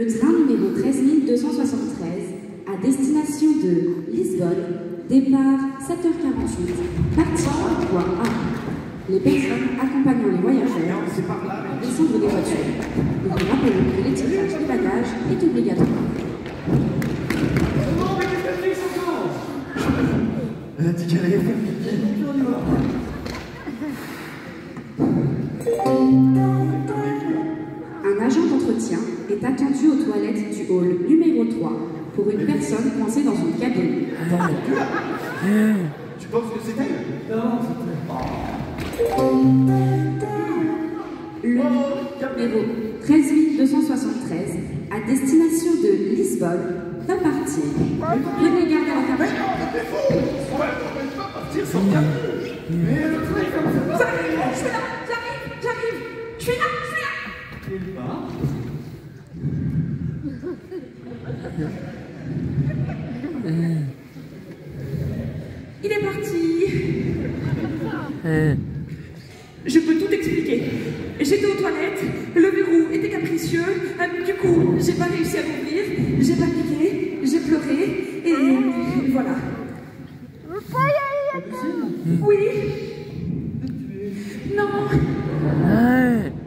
Le train numéro 13273 à destination de Lisbonne, départ 7h48, partie voie A. Les personnes accompagnant les voyageurs descendre des voitures. Nous vous rappelons que l'étiquetage des bagages est obligatoire. Elle a dit qu'elle allait faire Un agent d'entretien est attendu aux toilettes du hall numéro 3 pour une personne coincée dans une cabine. Tu penses que c'est elle? Non, Le numéro 13273 à destination de Lisbonne va partir. Prenez garde à la cabine. On va pas partir sans cabine. Mais le train est comme ça. J'arrive. Je suis là. Il part. Il est parti. Je peux tout expliquer. J'étais aux toilettes, le verrou était capricieux, du coup, j'ai pas réussi à l'ouvrir, j'ai paniqué, j'ai pleuré, et voilà. Oui. Non.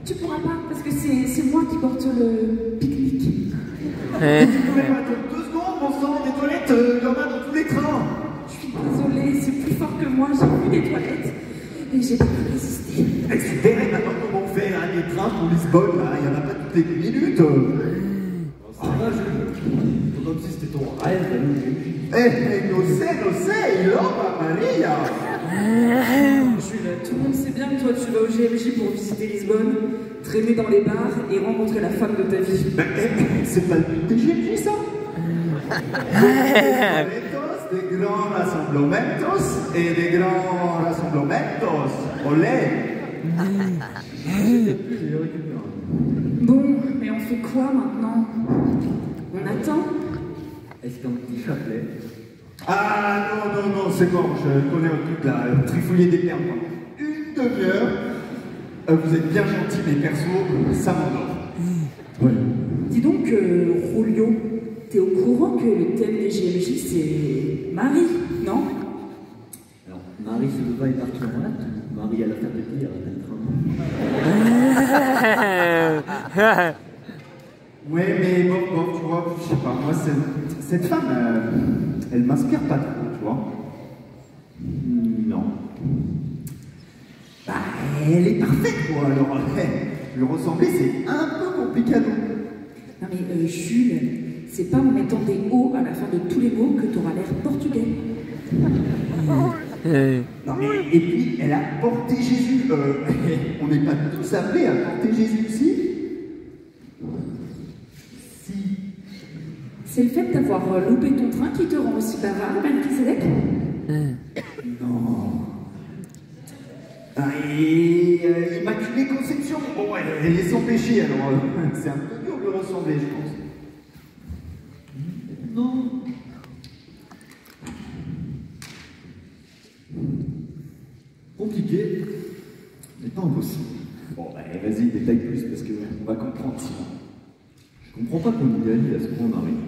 Tu pourras pas, parce que c'est moi qui porte le pique-nique. Tu pouvais pas attendre 2 secondes, mon sang, des toilettes, il y en a dans tous les trains. Je suis désolée, c'est plus fort que moi, j'ai vu des toilettes, et j'ai pas pu résister. Tu verrais maintenant comment on fait hein, les trains pour Lisbonne, là, il y en a pas toutes les minutes. Ça va, je... Comme si c'était ton rêve, No sé, il va, Maria. Jules, tout le monde sait bien que toi tu vas au GMJ pour visiter Lisbonne, traîner dans les bars et rencontrer la femme de ta vie. C'est pas le but des GMJ, ça? Des grands rassemblementos et des grands rassemblementos. Olé! Bon, mais on fait quoi maintenant? On attend? Est-ce qu'un petit chapelet? Ah non, c'est bon, je connais un truc là, trifouiller des termes pendant une demi-heure. Vous êtes bien gentils, mais perso, ça m'endort. Oui. Dis donc, Julio, t'es au courant que le thème des GMJ c'est Marie, non? Alors, Marie se leva et partit en hâte. Marie à l'affaire de pire, elle Ouais, mais bon, tu vois, je sais pas, moi, cette femme, elle m'inspire pas trop, tu vois. Non. Bah, elle est parfaite, quoi, alors, lui ressembler, c'est un peu compliqué. Non mais Jules, c'est pas en mettant des O à la fin de tous les mots que t'auras l'air portugais. Non mais, et puis, elle a porté Jésus. On n'est pas tous appelés à porter Jésus aussi. Si. C'est le fait d'avoir loupé ton train qui te rend aussi bavard, Melchizedek? Non. Ah, et Immaculée Conception. Bon, elle est sans péché, alors c'est un peu dur de ressembler, je pense. Non. Compliqué, mais pas impossible. Bon, bah, vas-y, détaille plus, parce qu'on va comprendre sinon. Je comprends pas qu'on idéalise à ce point Marie.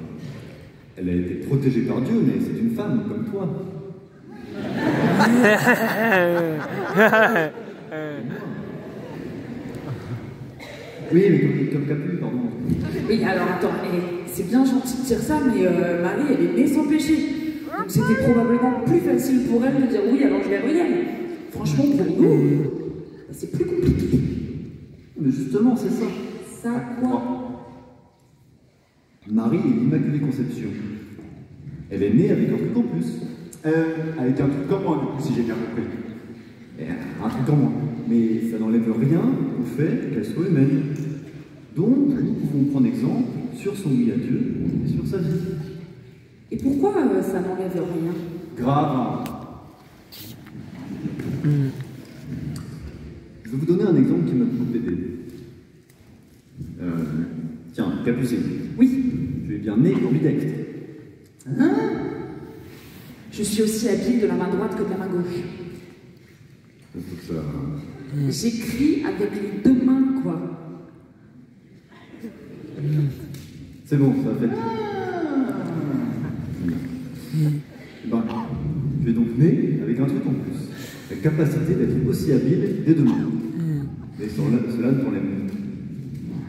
Elle a été protégée par Dieu, mais c'est une femme comme toi. Oui, mais comme Capu, pardon. Oui, alors attends, c'est bien gentil de dire ça, mais Marie, elle est née sans péché. Donc c'était probablement plus facile pour elle de dire oui à l'ange Gabriel. Franchement, pour nous, c'est plus compliqué. Mais justement, c'est ça. Ça, quoi? Marie est l'Immaculée Conception. Elle est née avec un truc en plus. Avec un truc comme moi, du coup, si j'ai bien compris. Un truc en moins. Mais ça n'enlève rien au fait qu'elle soit humaine. Donc, nous pouvons prendre exemple sur son oui à Dieu et sur sa vie. Et pourquoi ça n'enlève rien? Grave. Je vais vous donner un exemple qui m'a beaucoup aidé. Tiens, Capucine. Oui. Tu es bien né ambidextre. Hein? Je suis aussi habile de la main droite que de la main gauche. Donc ça... J'écris avec les deux mains, quoi. C'est bon, ça fait. Ben, tu es donc né avec un truc en plus. La capacité d'être aussi habile dès demain. Mais cela ne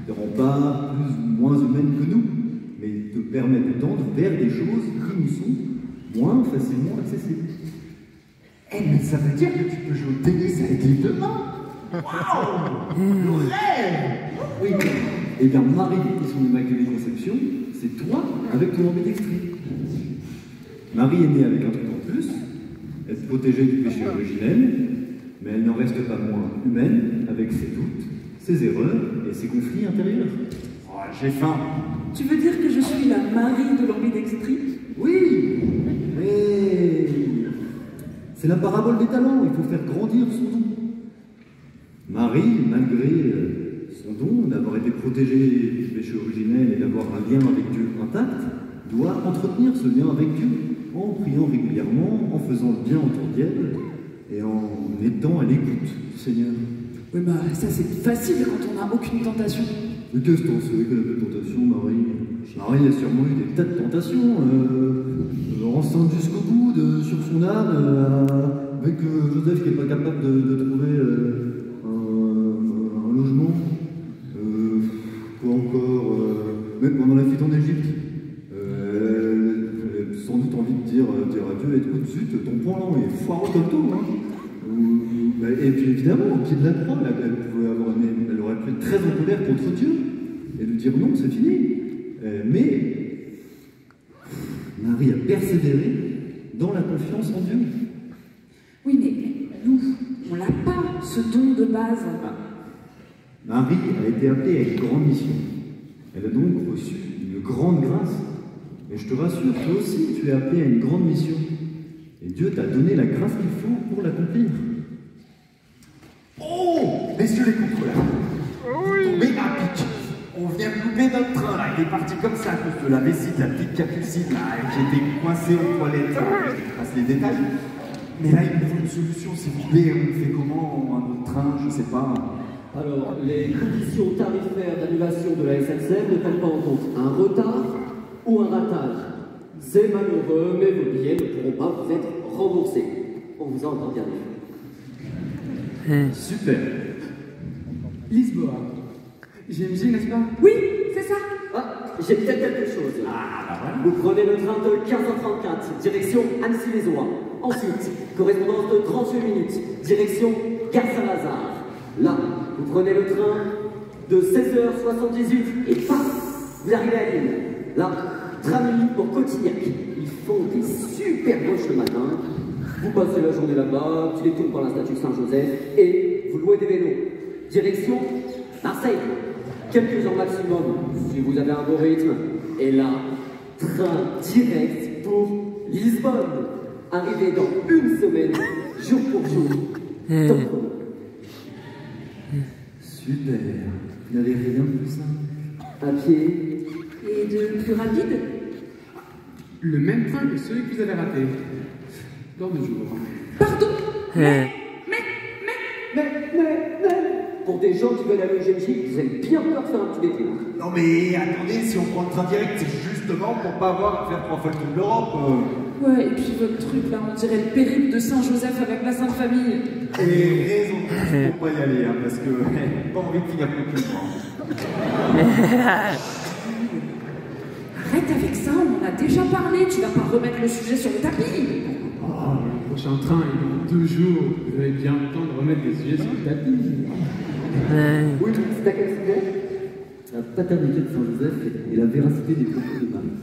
te rend pas plus ou moins humaine que nous, mais te permet de tendre vers des choses qui nous sont moins facilement accessibles. Eh, mais ça veut dire que tu peux jouer au tennis avec les deux mains. Waouh! Le rêve! Oui, et bien Marie et son immaculée conception, c'est toi avec ton ambidextrie. Marie est née avec un truc en plus, elle se protégeait du péché originel, mais elle n'en reste pas moins humaine avec ses doutes, ses erreurs et ses conflits intérieurs. Oh, j'ai faim. Tu veux dire que je suis la Marie de l'ambidextrie? Oui, mais c'est la parabole des talents, il faut faire grandir son don. Marie, malgré son don d'avoir été protégée du péché originel et d'avoir un lien avec Dieu intact, doit entretenir ce lien avec Dieu en priant régulièrement, en faisant le bien autour d'elle et en étant à l'écoute du Seigneur. Oui, bah ça c'est facile quand on n'a aucune tentation. Mais qu'est-ce que t'en sais qu'elle a des tentations, Marie? Marie a sûrement eu des tas de tentations, enceinte jusqu'au bout, sur son âne, avec Joseph qui n'est pas capable de trouver un logement. Quoi encore? Même pendant la fuite en Égypte. Elle a sans doute envie de dire à Dieu, écoute, zut, ton plan là, il est foireux comme tout. Hein. Et puis évidemment, au pied de la croix, elle aurait pu être très en colère contre Dieu et lui dire non, c'est fini. Mais Marie a persévéré dans la confiance en Dieu. Oui, mais nous, on n'a pas ce don de base. Marie a été appelée à une grande mission. Elle a donc reçu une grande grâce. Et je te rassure, toi aussi, tu es appelé à une grande mission. Et Dieu t'a donné la grâce qu'il faut pour l'accomplir. Oh, messieurs les contrôleurs, vous tombez à pic. On vient de louper notre train là, il est parti comme ça à cause de la vessie de la petite Capucine là, qui était coincée aux toilettes. Je passe les détails. Mais là, il nous faut une solution, s'il vous plaît. On fait comment un autre train, je sais pas. Alors, les conditions tarifaires d'annulation de la SNCF ne prennent pas en compte un retard ou un ratage. C'est malheureux, mais vos billets ne pourront pas vous être remboursés. On vous a encore bien vu. Super. Lisboa. GMJ, n'est-ce pas? Oui, c'est ça. Ah, j'ai peut-être quelque chose. Ah, bah voilà. Vous prenez le train de 15h34, direction Annecy-les-Oies. Ensuite, correspondance de 38 minutes, direction Gare Saint-Lazare. Là, vous prenez le train de 16h78 et paf, vous arrivez à Lille. Là, tram unique pour Cotignac. Ils font des super gauches le matin. Vous passez la journée là-bas, tu détournes par la statue Saint-Joseph et vous louez des vélos. Direction Marseille. Quelques heures maximum, si vous avez un beau rythme. Et là, train direct pour Lisbonne. Arrivé dans une semaine, jour pour jour. Top. Super. Vous n'avez rien de plus simple. À pied. Et de plus rapide? Le même train que celui que vous avez raté. Dans 2 jours. Pardon? Pour des gens qui veulent aller au GMJ, vous avez bien peur de faire un petit détour. Non mais attendez, si on prend le train direct, c'est justement pour pas avoir à faire 3 fois le tour de l'Europe. Ouais, et puis votre truc là, on dirait le périple de Saint-Joseph avec la Sainte Famille. Et raison pour pas y aller, hein, parce que pas envie de finir complètement. Arrête avec ça, on en a déjà parlé, tu vas pas remettre le sujet sur le tapis. Oh, le prochain train est dans 2 jours. Vous avez bien le temps de remettre les sujets sur le tapis. Oui, c'est à quel sujet? La paternité de Saint-Joseph et la véracité des propos de Marie.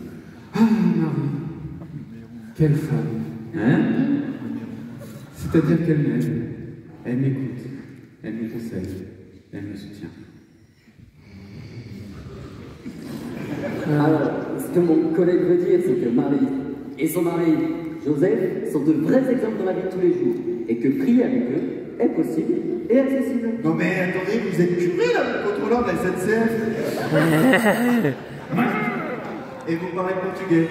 Ah, Marie. Quelle femme. Hein? C'est-à-dire qu'elle m'aime. Elle m'écoute. Elle me conseille. Elle me soutient. Alors, ce que mon collègue veut dire, c'est que Marie et son mari, Joseph, sont de vrais exemples dans la vie de tous les jours. Et que prier avec eux est possible et accessible. Non mais attendez, vous êtes curé là, le contrôleur de la SNCF. Et vous parlez portugais.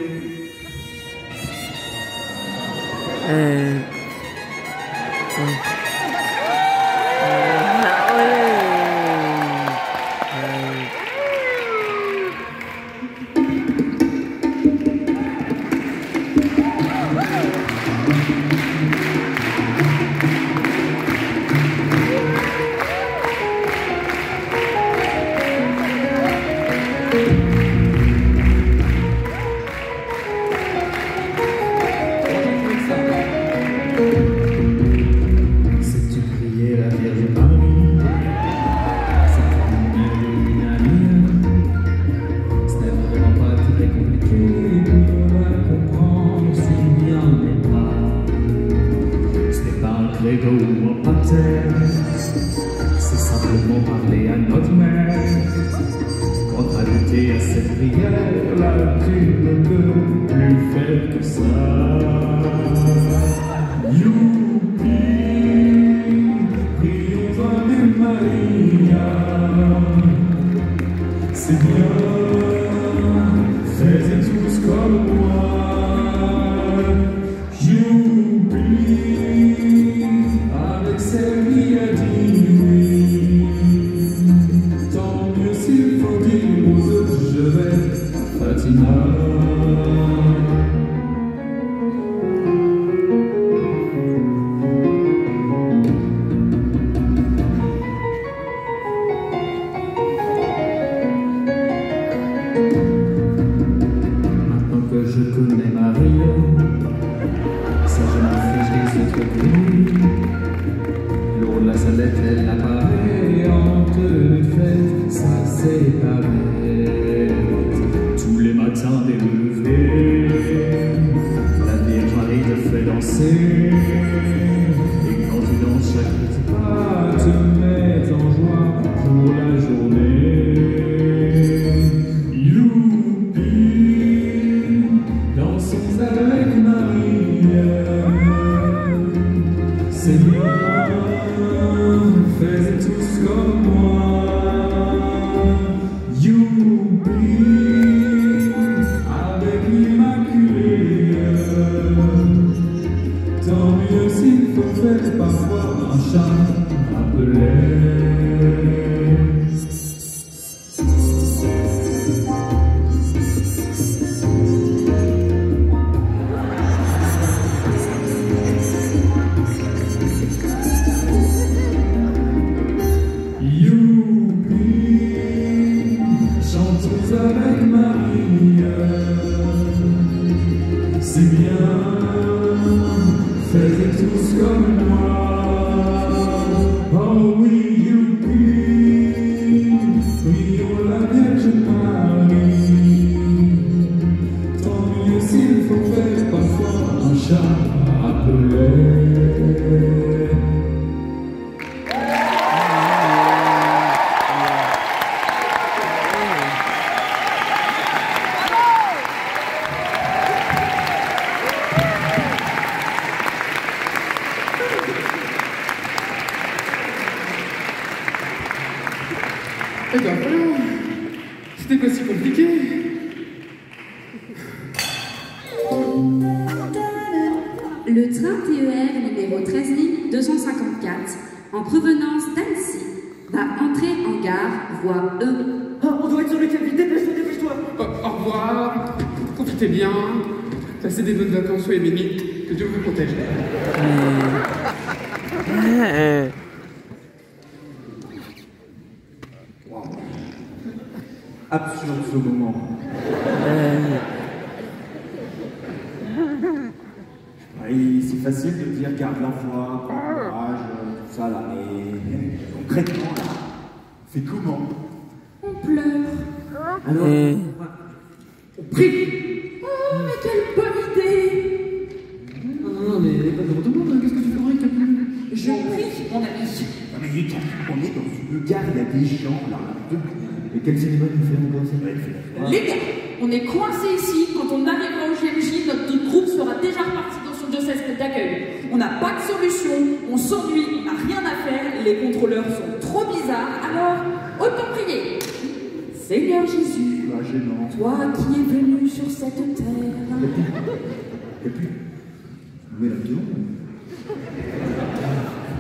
faire que ça. Youpi, prions Ave Maria. C'est bien, faites tous comme moi. Youpi, avec celle qui a dit oui. Tant mieux s'il faut dire aux autres, je vais à Fatima. Je connais Marie, ça je m'affiche des autres bruits. L'eau de la salette, elle apparaît en tenue de fête, ça c'est pas bête. Tous les matins dès le lever, la Vierge Marie te fait danser. Et quand tu danses, chaque petit pas te met en joie pour la journée. Dansons avec Marie, c'est bien, faites tous comme moi. Youpi, avec l'Immaculée. Tant mieux s'il faut faire parfois un chant appelé. Avec Marie, c'est bien, faites tous comme moi. Oh oui, youpi, prions la Vierge Marie. Tant mieux s'il faut faire parfois un chant appelé. Eh bien voilà, c'était pas si compliqué. Le train TER numéro 13254, en provenance d'Annecy, va entrer en gare, voie E. Ah, on doit être sur le cabine, dépêche-toi. Au revoir, profitez bien, passez des bonnes vacances, soyez bénis, que Dieu vous protège. Absurde ce moment. Oui, c'est facile de dire garde la foi, prends courage, tout ça là, mais concrètement là, on fait comment? On pleure. Alors, on prie. Oh, mais quelle bonne idée! Non, mais pas devant tout le monde, hein. Qu'est-ce que tu ferais avec ta plume? Je prie, mon ami. Non mais on est dans une gare, il y a des gens là, Et quelle cérémonie fait encore ça? Les gars, on est coincés ici. Quand on arrivera au GMJ, notre groupe sera déjà reparti dans son diocèse d'accueil. On n'a pas de solution, on s'ennuie, on n'a rien à faire, les contrôleurs sont trop bizarres, alors autant prier. Seigneur Jésus, gênant. toi qui es venu sur cette terre. Et puis, Mais la viande.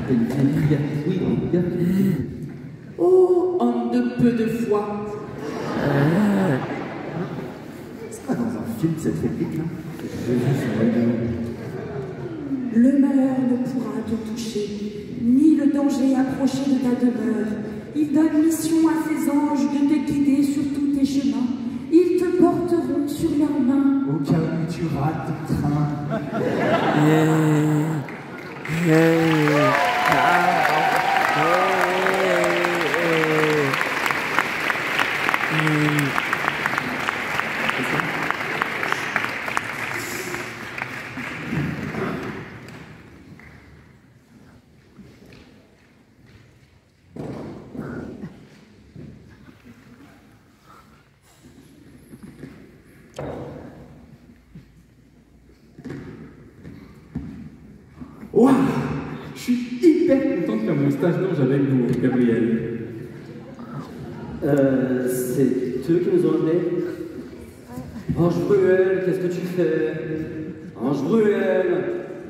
Oui, regarde. Oh, homme de peu de foi. c'est pas dans un film cette réplique là? Le malheur ne pourra te toucher, ni le danger approcher de ta demeure. Il donne mission à ses anges de te guider sur tous tes chemins. Ils te porteront sur leurs mains. Au cas où tu rates le train. Waouh! Je suis hyper content de faire mon stage d'ange avec vous, Gabriel. C'est eux qui nous ont amenés. Ange Bruel, qu'est-ce que tu fais? Ange Bruel,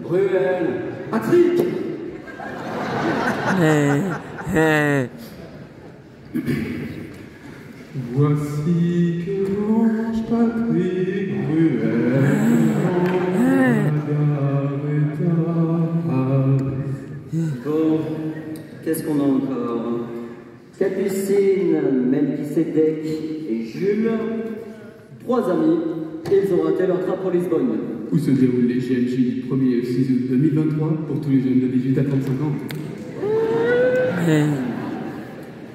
Bruel, Patrick! Voici que l'ange Patrick Bruel Bon, qu'est-ce qu'on a encore? Capucine, Melchisedec et Jules, 3 amis, ils ont raté leur train pour Lisbonne. Où se déroulent les GMJ du 1er au 6 août 2023 pour tous les jeunes de 18 à 35 ans?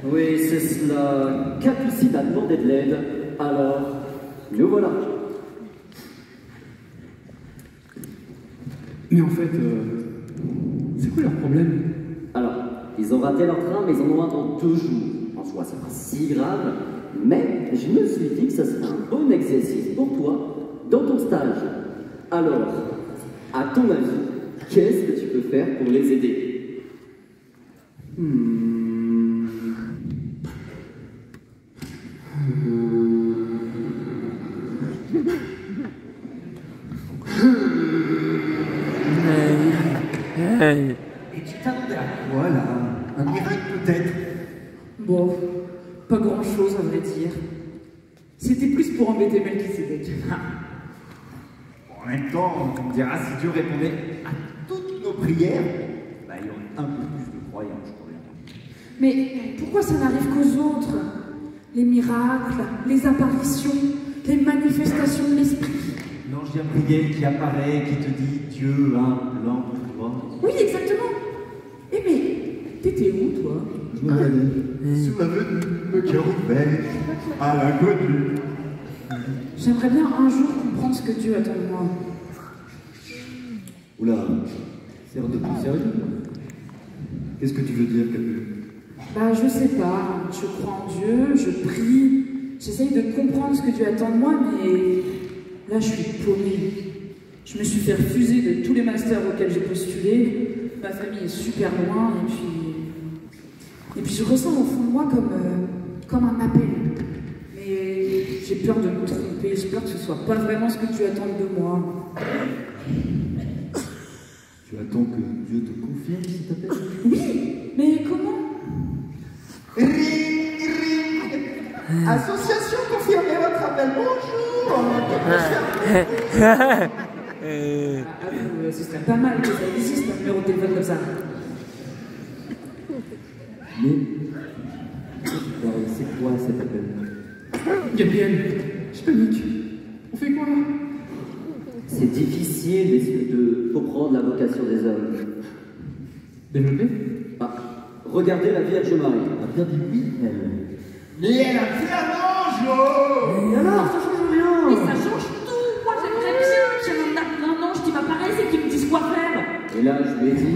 Oui, c'est cela. Capucine a demandé de l'aide, alors nous voilà. Mais en fait, c'est quoi leur problème? Alors, ils ont raté leur train, mais ils en ont un dans 2 jours. En soi, c'est pas si grave, mais je me suis dit que ça serait un bon exercice pour toi dans ton stage. Alors, à ton avis, qu'est-ce que tu peux faire pour les aider? Et tu t'attendais à voilà, un miracle peut-être. Bon, pas grand-chose à vrai dire. C'était plus pour embêter Melchisedec. En même temps, on me dira, si Dieu répondait à toutes nos prières, bah, il y aurait un peu plus de croyants, je crois bien. Mais pourquoi ça n'arrive qu'aux autres? Les miracles, les apparitions, les manifestations de l'esprit. L'ange Gabriel qui apparaît, qui te dit Dieu a un plan pour toi. Oui, exactement. Eh mais, t'étais où, toi? Je me baladais. Sous la venue, le cœur ouvert à l'inconnu. J'aimerais bien un jour comprendre ce que Dieu attend de moi. Oula, c'est de plus sérieux. Qu'est-ce que tu veux dire, Capu? Bah, je sais pas. Je crois en Dieu, je prie, j'essaye de comprendre ce que Dieu attend de moi, mais là, je suis paumée. Je me suis fait refuser de tous les masters auxquels j'ai postulé. Ma famille est super loin, et puis je ressens au fond de moi comme un appel. Mais j'ai peur de me tromper, j'ai peur que ce soit pas vraiment ce que Dieu attend de moi. Tu attends que Dieu te confirme cet appel? Oui, mais comment? Ring, ring. Association confirmée votre appel, bonjour. Ce serait pas mal que ça existe un numéro de téléphone comme ça. Mais c'est quoi cet appel? Gabriel, je panique. On fait quoi? C'est difficile de comprendre la vocation des hommes. Développer? Ah, regardez la Vierge Marie. Elle a bien dit oui, elle. Mais elle a fait un ange, oh. Et alors, ça change rien. Mais ça change tout. Moi, j'aimerais bien qu'il y ait un ange qui m'apparaisse et qui me dise quoi faire. Et là, je lui ai dit,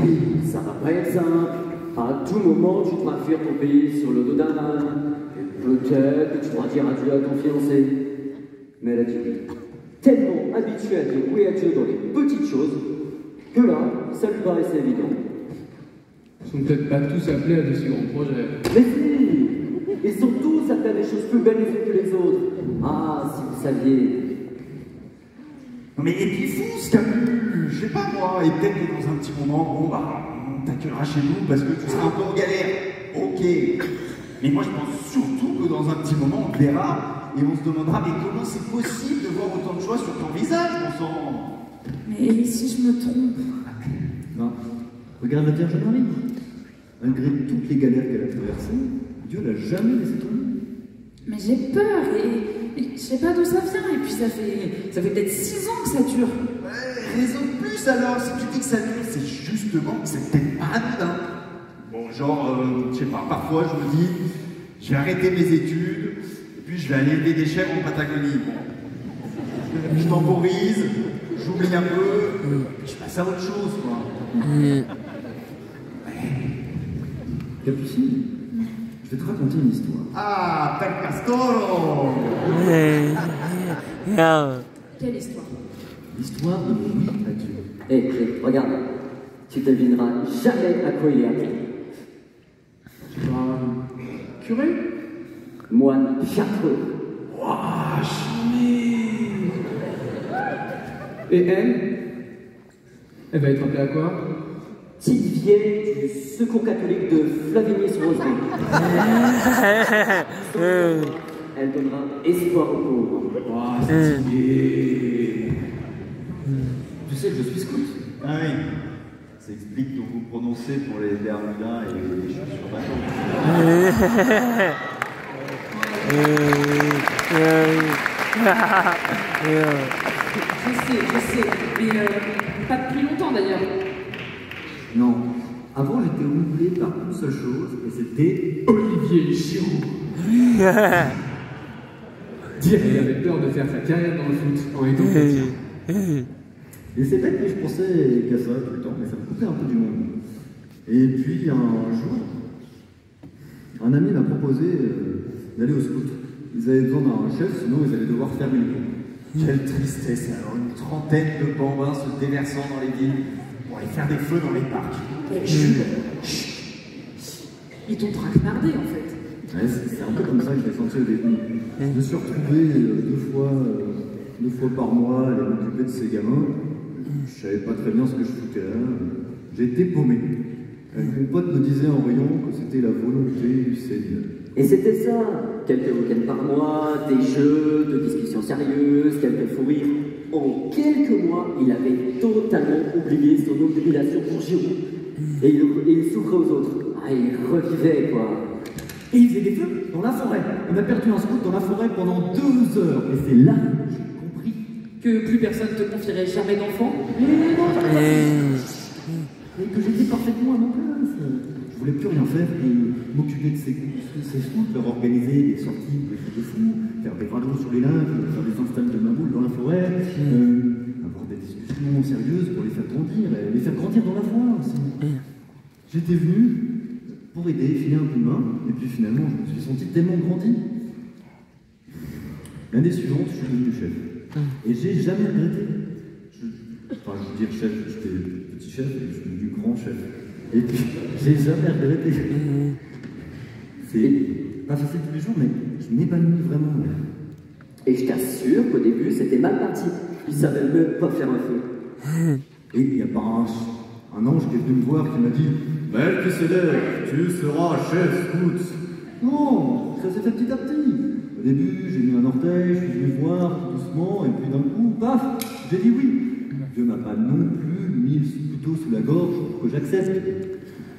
ça va pas être simple. À tout moment, tu devras fuir ton pays sur le dos d'un âne. Et peut-être que tu devras dire adieu à ton fiancé. Mais elle a dit oui. Tellement habituée à dire oui à Dieu dans les petites choses, que là, ça lui paraissait évident. Ils sont peut-être pas tous appelés à de si grands projets. Mais si, ils sont tous appelés à des choses plus belles les unes que les autres. Ah, si vous saviez. Non mais et puis fonce, Capu, je sais pas moi, et peut-être que dans un petit moment, bon bah, on t'accueillera chez nous parce que tu seras un peu en galère. Ok. Mais moi je pense surtout que dans un petit moment, on te verra et on se demandera, mais comment c'est possible de voir autant de choix sur ton visage, mon sang? Mais si je me trompe? Non. Regarde la Vierge Marie. Malgré toutes les galères qu'elle a traversées, Dieu l'a jamais laissé tomber. Mais j'ai peur et je sais pas d'où ça vient. Et puis ça fait peut-être 6 ans que ça dure. Ouais, raison de plus alors, si tu dis que ça dure, c'est justement que c'est peut-être pas anodin. Bon, genre, je sais pas, parfois je me dis, je vais arrêter mes études, et puis je vais aller élever des chèvres en Patagonie. Bon. Je temporise, j'oublie un peu, je passe à autre chose, quoi. Capucine, je vais te raconter une histoire. Ah, per castoro! Quelle histoire? L'histoire de oui à Dieu. Hé, regarde. Tu devineras jamais à quoi il est appelé. Curé? Moine chartreux. Ouah, chimé. Et elle? Elle va être appelée à quoi? Petite vieille du secours catholique de Flavigny-sur-Oseraie. Elle donnera espoir aux pauvres. Ouah, c'est stylé. Tu sais que je suis scout. Ah oui. Ça explique donc vous prononcez pour les Bermudas et les chaussures bateau. Je sais, mais pas depuis longtemps d'ailleurs. Non. Avant, j'étais houblé par une seule chose, et c'était Olivier Giroud. Dire qu'il avait peur de faire sa carrière dans le foot en étant chrétien. Et c'est bête, mais je pensais qu'à ça tout le temps, mais ça me coupait un peu du monde. Et puis un jour, un ami m'a proposé d'aller au scout. Ils avaient besoin d'un chef, sinon ils allaient devoir faire une. Quelle tristesse alors, une trentaine de bambins se déversant dans les villes pour aller faire des feux dans les parcs. Ils t'ont traquenardé en fait. Ouais, c'est un peu comme ça que je l'ai senti au début. Je me suis retrouvé deux fois par mois à aller m'occuper de ces gamins. Je savais pas très bien ce que je foutais là. J'étais paumé. Mon pote me disait en riant que c'était la volonté du Seigneur. Et c'était ça, quelques week-ends par mois, des jeux, de discussions sérieuses, quelques fous rires. En quelques mois, il avait totalement oublié son obligation pour Giroud. Et il s'ouvrait aux autres. Ah, il revivait, quoi. Et il faisait des feux dans la forêt. On a perdu un scout dans la forêt pendant 2 heures. Et c'est là que j'ai compris. Que plus personne ne te confierait jamais d'enfant. Et que j'étais parfaitement à ma place. Je voulais plus rien faire que m'occuper de ces scouts, leur organiser des sorties de fous, faire des radeaux sur les lacs, faire des installs de mammouth dans la forêt, avoir des discussions sérieuses pour les faire grandir, et les faire grandir dans la foi aussi. J'étais venu pour aider, filer un coup de main, et puis finalement je me suis senti tellement grandi. L'année suivante, je suis devenu chef. Et j'ai jamais regretté. Enfin, je veux dire chef, j'étais petit chef et je suis devenu grand chef. Et puis, j'ai jamais regretté. C'est pas facile tous les jours, mais je m'épanouis vraiment. Et je t'assure qu'au début, c'était mal parti. Il savait même pas faire un feu. Et il n'y a pas un ange qui est venu me voir qui m'a dit Melchisedec, tu seras chef scout. Non, ça s'est fait petit à petit. Au début, j'ai mis un orteil, je suis venu voir tout doucement, et puis d'un coup, paf, j'ai dit oui. Dieu m'a pas non plus mis le couteau sous la gorge pour que j'accepte.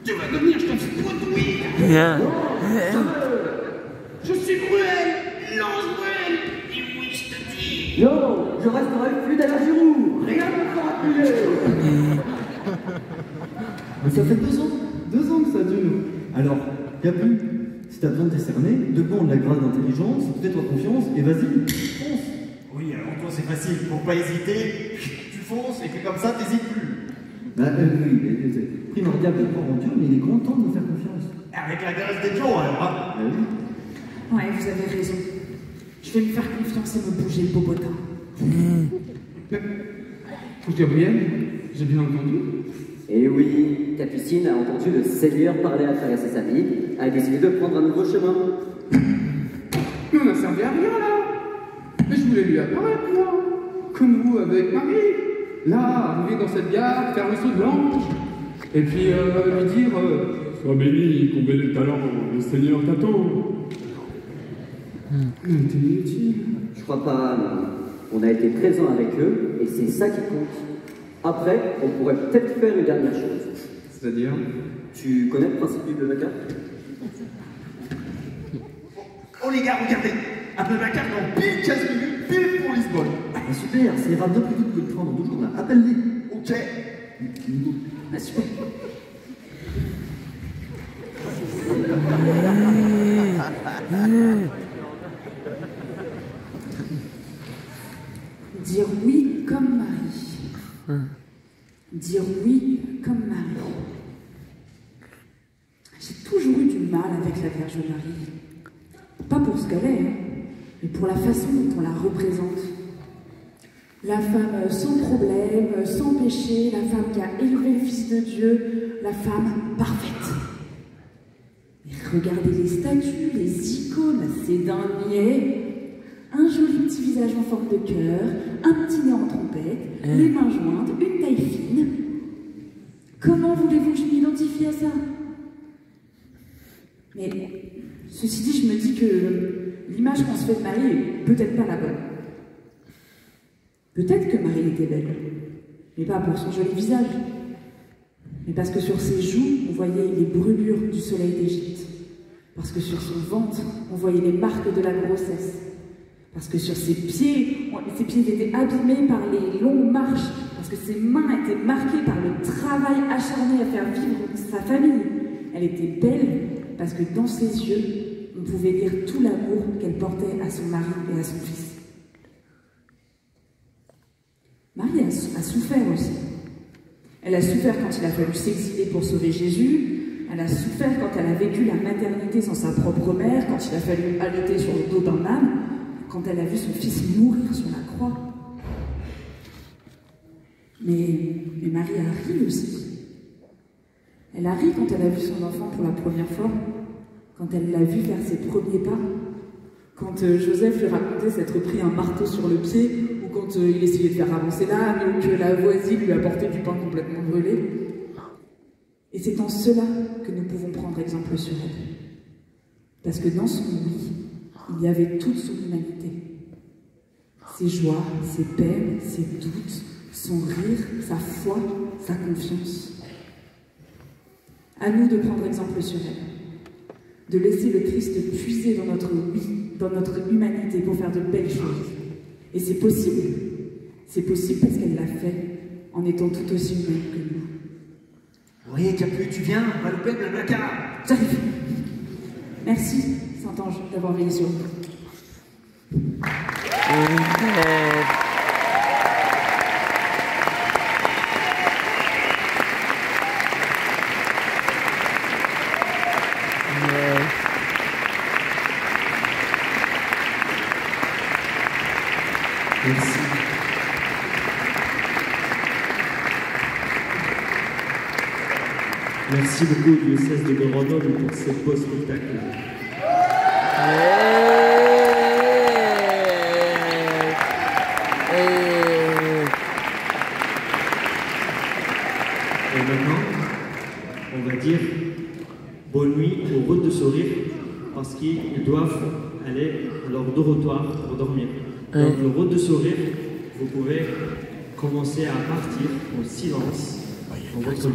Tu vas devenir chef scout, oui. Je suis Bruel, l'ange Bruel. Et oui, je te dis. Non, je resterai fidèle à Giroud. Rien ne me fera plier. Mais ça fait 2 ans que ça dure. Alors, y'a plus. Si t'as besoin de décerner, demande la grâce d'intelligence, fais-toi confiance et vas-y, fonce. Oui, alors toi c'est facile, pour pas hésiter, tu fonces et puis comme ça t'hésites plus. Bah oui, c'est primordial de croire en Dieu, mais il est content de nous faire confiance. Avec la grâce des gens alors, hein. Bah oui. Ouais, vous avez raison. Je vais me faire confiance et me bouger le popotin. Gabriel, j'ai bien entendu. Et oui, Capucine a entendu le Seigneur parler à travers ses amis, a décidé de prendre un nouveau chemin. Mais on n'a servi à rien là. Mais je voulais lui apparaître, moi. Comme vous avec Marie. Là, arriver dans cette gare, faire le saut de l'ange. Et puis lui dire sois béni, combien de talents, le Seigneur t'attend. Mais t'es inutile. Je crois pas, non. On a été présents avec eux, et c'est ça qui compte. Après, on pourrait peut-être faire une dernière chose. C'est-à-dire Tu connais le principe du Blablacar? Oh les gars, regardez, un Blablacar dans pile 15 minutes, pile pour Lisbonne. Ah, super, ça ira bien plus vite que le train dans 2 jours là. Appelle-les. Ok. Ah, super. Dire oui comme Marie. Dire oui comme Marie. J'ai toujours eu du mal avec la Vierge Marie. Pas pour ce qu'elle est, mais pour la façon dont on la représente. La femme sans problème, sans péché, la femme qui a élevé le Fils de Dieu, la femme parfaite. Et regardez les statues, les icônes, c'est d'un niais. Un joli petit visage en forme de cœur, un petit nez en trompette, les mains jointes, une taille fine. Comment voulez-vous que je m'identifie à ça? Mais ceci dit, je me dis que l'image qu'on se fait de Marie est peut-être pas la bonne. Peut-être que Marie était belle, mais pas pour son joli visage, mais parce que sur ses joues, on voyait les brûlures du soleil d'Égypte, parce que sur son ventre, on voyait les marques de la grossesse, parce que sur ses pieds étaient abîmés par les longues marches, parce que ses mains étaient marquées par le travail acharné à faire vivre sa famille. Elle était belle parce que dans ses yeux, on pouvait lire tout l'amour qu'elle portait à son mari et à son fils. Marie a souffert aussi. Elle a souffert quand il a fallu s'exiler pour sauver Jésus. Elle a souffert quand elle a vécu la maternité sans sa propre mère, quand il a fallu allaiter sur le dos d'un âne, quand elle a vu son fils mourir sur la croix. Mais Marie a ri aussi. Elle a ri quand elle a vu son enfant pour la première fois, quand elle l'a vu faire ses premiers pas, quand Joseph lui racontait s'être pris un marteau sur le pied, ou quand il essayait de faire avancer l'âne, ou que la voisine lui apportait du pain complètement brûlé. Et c'est en cela que nous pouvons prendre exemple sur elle. Parce que dans son oui, il y avait toute son humanité. Ses joies, ses peines, ses doutes, son rire, sa foi, sa confiance. À nous de prendre exemple sur elle, de laisser le Christ puiser dans notre oui, dans notre humanité pour faire de belles choses. Et c'est possible parce qu'elle l'a fait en étant tout aussi humaine que nous. Oui, Capu, tu viens, on va louper de Blablacar. J'arrive. Merci, Saint-Ange, d'avoir veillé sur nous. Merci. Merci beaucoup au diocèse de Grenoble pour ce beau spectacle. Et maintenant, on va dire bonne nuit aux routes de sourire parce qu'ils doivent aller à leur dortoir pour dormir. Donc le route de sourire, vous pouvez commencer à partir en silence dans votre lieu.